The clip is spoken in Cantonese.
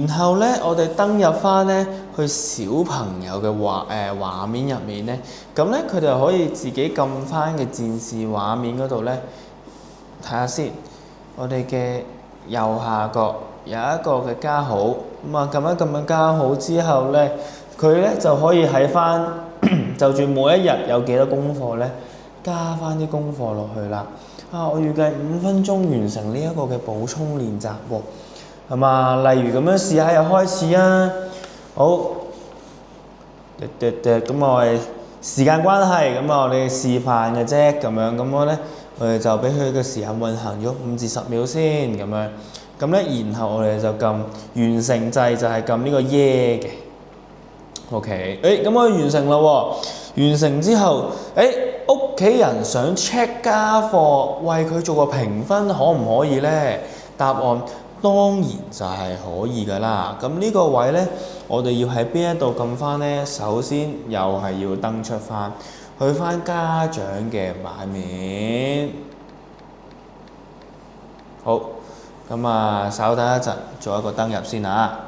然後咧，我哋登入翻咧去小朋友嘅畫面入面咧，咁咧佢哋可以自己撳翻嘅戰士畫面嗰度咧，睇下先。我哋嘅右下角有一個嘅加號，咁啊撳一撳嘅加號之後咧，佢咧就可以喺翻就住每一日有幾多功課咧，加翻啲功課落去啦。我預計5分鐘完成呢一個嘅補充練習喎，係嘛？例如咁樣試下又開始啊！好，咁我哋時間關係，咁我哋示範嘅啫，咁樣咁我哋就俾佢嘅時間運行咗5至10秒先，咁樣，咁咧然後我哋就撳完成掣，就係撳呢個耶嘅。OK，咁我完成啦喎！完成之後，屋企人想 check 家課，為佢做個評分，可唔可以咧？答案當然就係可以㗎啦。咁呢個位咧，我哋要喺邊一度撳翻咧？首先又係要登出翻，去翻家長嘅版面。好，咁稍等一陣，做一個登入先啊。